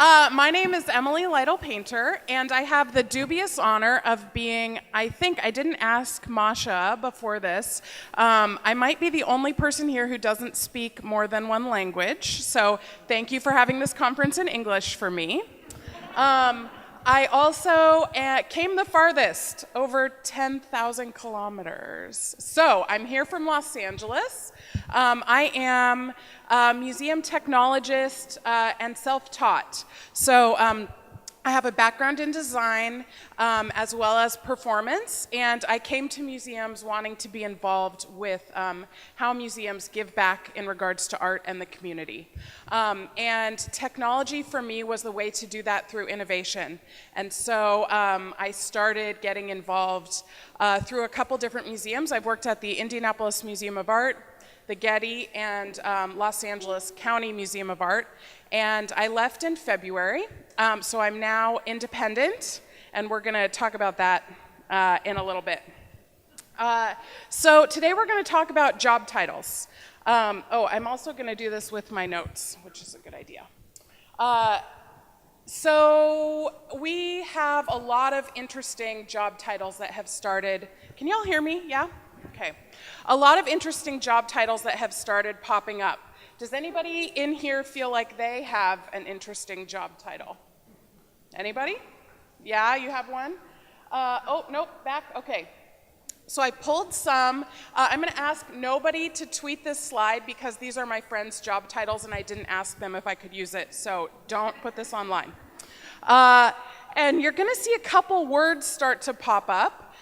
My name is Emily Lytle Painter, and I have the dubious honor of being, I didn't ask Masha before this, I might be the only person here who doesn't speak more than one language, so thank you for having this conference in English for me. I also came the farthest, over 10,000 kilometers. So I'm here from Los Angeles. I am a museum technologist and self-taught. So I have a background in design as well as performance, and I came to museums wanting to be involved with how museums give back in regards to art and the community. And technology for me was the way to do that through innovation. And so I started getting involved through a couple different museums. I've worked at the Indianapolis Museum of Art, the Getty, and Los Angeles County Museum of Art. And I left in February, so I'm now independent, and we're going to talk about that in a little bit. So today we're going to talk about job titles. I'm also going to do this with my notes, which is a good idea. So we have a lot of interesting job titles that have started. Can y'all hear me? Yeah? Okay. A lot of interesting job titles that have started popping up. Does anybody in here feel like they have an interesting job title? Anybody? Yeah, you have one? Oh, nope, back, okay. So I pulled some. I'm going to ask nobody to tweet this slide because these are my friends' job titles and I didn't ask them if I could use it, so don't put this online. And you're going to see a couple words start to pop up.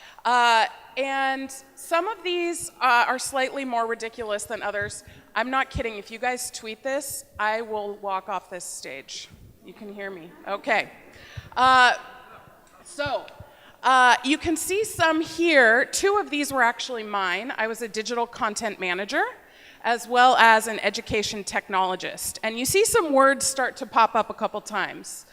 And some of these are slightly more ridiculous than others. I'm not kidding. If you guys tweet this, I will walk off this stage. You can hear me. Okay. You can see some here. Two of these were actually mine. I was a digital content manager as well as an education technologist. And you see some words start to pop up a couple times.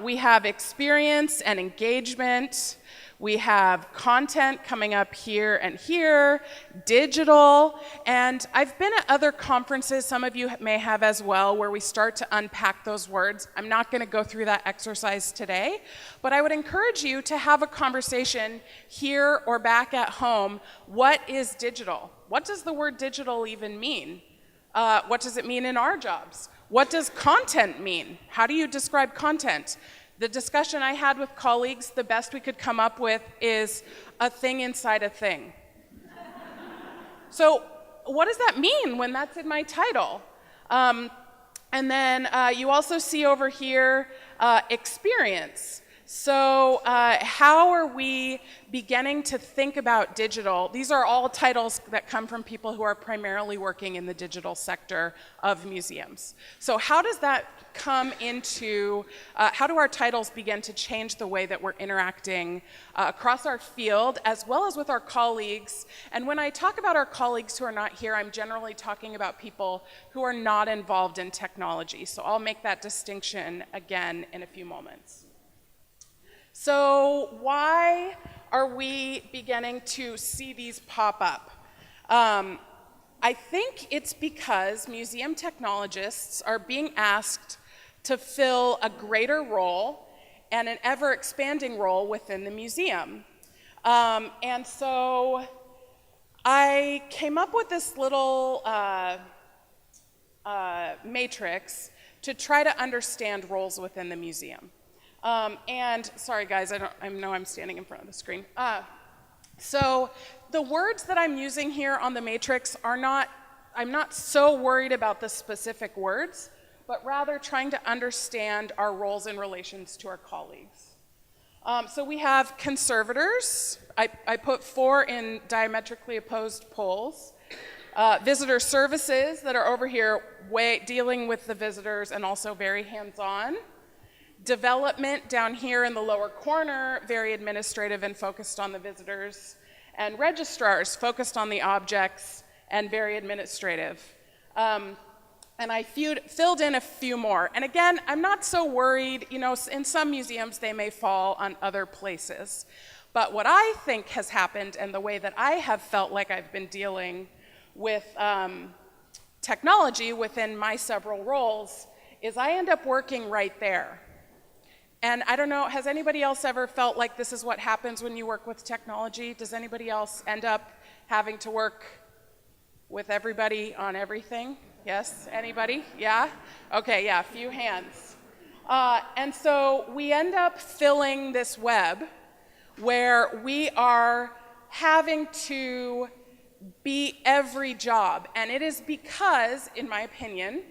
We have experience and engagement. We have content coming up here and here, digital, and I've been at other conferences, some of you may have as well, where we start to unpack those words. I'm not going to go through that exercise today, but I would encourage you to have a conversation here or back at home. What is digital? What does the word digital even mean? What does it mean in our jobs? What does content mean? How do you describe content? The discussion I had with colleagues, the best we could come up with is a thing inside a thing. So what does that mean when that's in my title? And then you also see over here experience. So how are we beginning to think about digital? These are all titles that come from people who are primarily working in the digital sector of museums. So how does that come into, how do our titles begin to change the way that we're interacting across our field as well as with our colleagues? And when I talk about our colleagues who are not here, I'm generally talking about people who are not involved in technology. So I'll make that distinction again in a few moments. So why are we beginning to see these pop up? I think it's because museum technologists are being asked to fill a greater role and an ever-expanding role within the museum. And so I came up with this little matrix to try to understand roles within the museum. And sorry guys, I know I'm standing in front of the screen. So the words that I'm using here on the matrix are not, I'm not so worried about the specific words, but rather trying to understand our roles in relations to our colleagues. So we have conservators. I put 4 in diametrically opposed poles. Visitor services that are over here dealing with the visitors and also very hands-on. Development down here in the lower corner, very administrative and focused on the visitors. And registrars focused on the objects and very administrative. And I filled in a few more. And again, I'm not so worried, you know, in some museums they may fall on other places. But what I think has happened and the way that I have felt like I've been dealing with technology within my several roles is I end up working right there. And I don't know, has anybody else ever felt like this is what happens when you work with technology? Does anybody else end up having to work with everybody on everything? Yes, anybody? Yeah? Okay, yeah, a few hands. And so we end up filling this web where we are having to be every job. And it is because, in my opinion,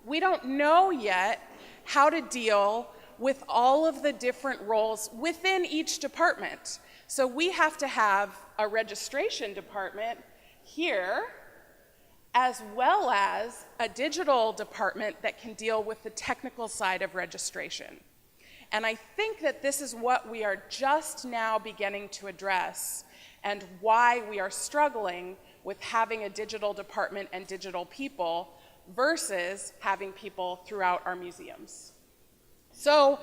we don't know yet how to deal with all of the different roles within each department. So we have to have a registration department here, as well as a digital department that can deal with the technical side of registration. And I think that this is what we are just now beginning to address, and why we are struggling with having a digital department and digital people versus having people throughout our museums. So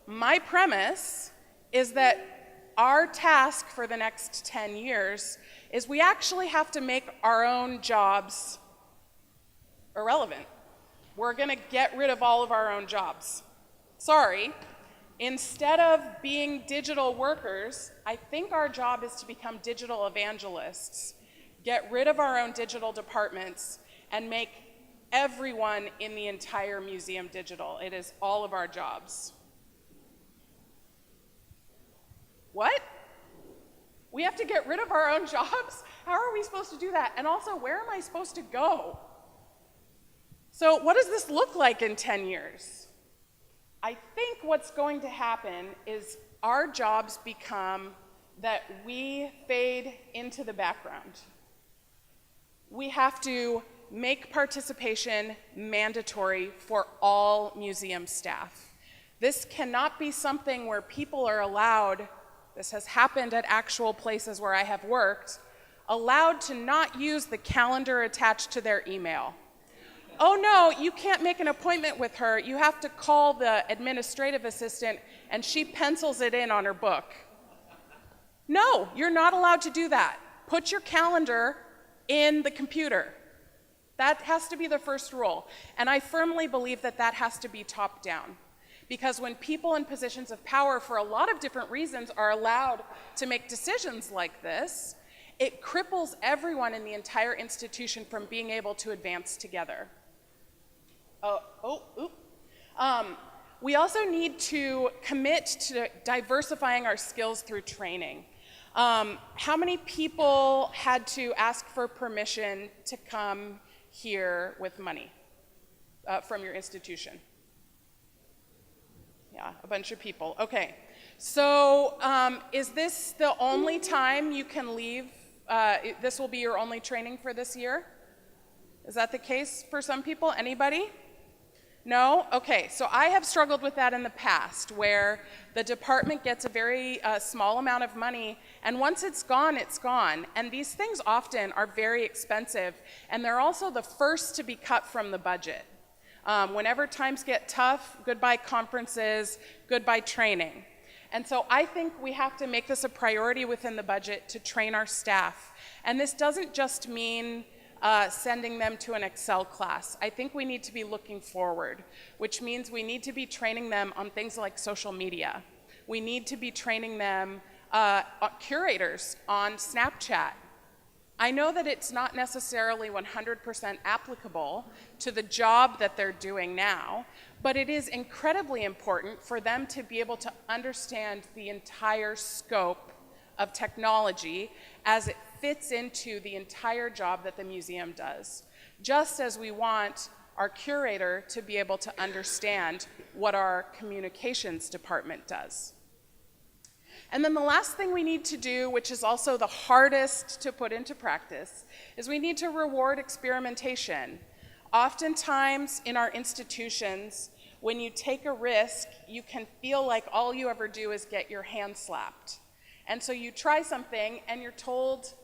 my premise is that our task for the next 10 years is we actually have to make our own jobs irrelevant. We're going to get rid of all of our own jobs. Sorry. Instead of being digital workers, I think our job is to become digital evangelists, get rid of our own digital departments, and make everyone in the entire museum digital. It is all of our jobs. What? We have to get rid of our own jobs? How are we supposed to do that? And also, where am I supposed to go? So what does this look like in 10 years? I think what's going to happen is our jobs become that we fade into the background. We have to make participation mandatory for all museum staff. This cannot be something where people are allowed, this has happened at actual places where I have worked, allowed to not use the calendar attached to their email. Oh no, you can't make an appointment with her. You have to call the administrative assistant and she pencils it in on her book. No, you're not allowed to do that. Put your calendar in the computer. That has to be the first rule. And I firmly believe that that has to be top down. Because when people in positions of power, for a lot of different reasons, are allowed to make decisions like this, it cripples everyone in the entire institution from being able to advance together. We also need to commit to diversifying our skills through training. How many people had to ask for permission to come here with money from your institution? Yeah, a bunch of people. Okay, so is this the only time you can leave? This will be your only training for this year? Is that the case for some people? Anybody? No? Okay, so I have struggled with that in the past, where the department gets a very small amount of money, and once it's gone, it's gone. And these things often are very expensive, and they're also the first to be cut from the budget. Whenever times get tough, goodbye conferences, goodbye training. And so I think we have to make this a priority within the budget to train our staff. And this doesn't just mean sending them to an Excel class. I think we need to be looking forward, which means we need to be training them on things like social media. We need to be training them, curators on Snapchat. I know that it's not necessarily 100% applicable to the job that they're doing now, but it is incredibly important for them to be able to understand the entire scope of technology as it fits into the entire job that the museum does. Just as we want our curator to be able to understand what our communications department does. And then the last thing we need to do, which is also the hardest to put into practice, is we need to reward experimentation. Oftentimes in our institutions, when you take a risk, you can feel like all you ever do is get your hand slapped. And so you try something and you're told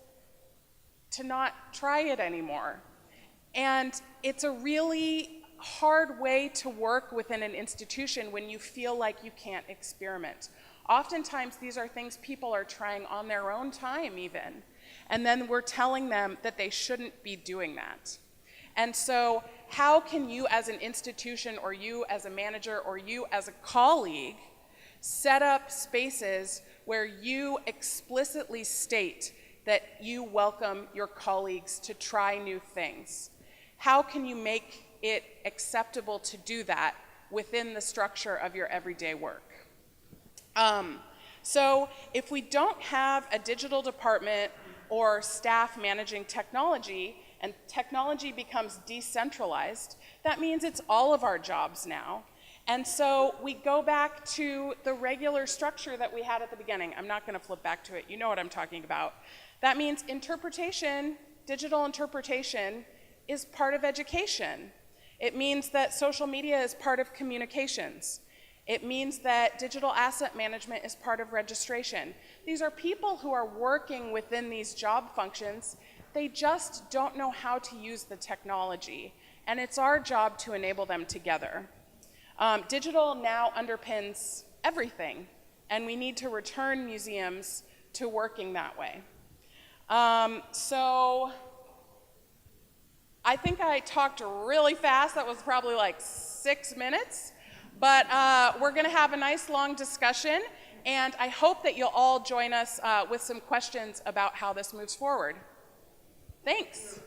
to not try it anymore. And it's a really hard way to work within an institution when you feel like you can't experiment. Oftentimes these are things people are trying on their own time even. And then we're telling them that they shouldn't be doing that. And so how can you as an institution, or you as a manager, or you as a colleague set up spaces where you explicitly state that you welcome your colleagues to try new things? How can you make it acceptable to do that within the structure of your everyday work? So if we don't have a digital department or staff managing technology, and technology becomes decentralized, that means it's all of our jobs now. And so we go back to the regular structure that we had at the beginning. I'm not going to flip back to it. You know what I'm talking about. That means interpretation, digital interpretation, is part of education. It means that social media is part of communications. It means that digital asset management is part of registration. These are people who are working within these job functions. They just don't know how to use the technology, and it's our job to enable them together. Digital now underpins everything, and we need to return museums to working that way. So I think I talked really fast. That was probably like 6 minutes. But we're going to have a nice long discussion, and I hope that you'll all join us with some questions about how this moves forward. Thanks.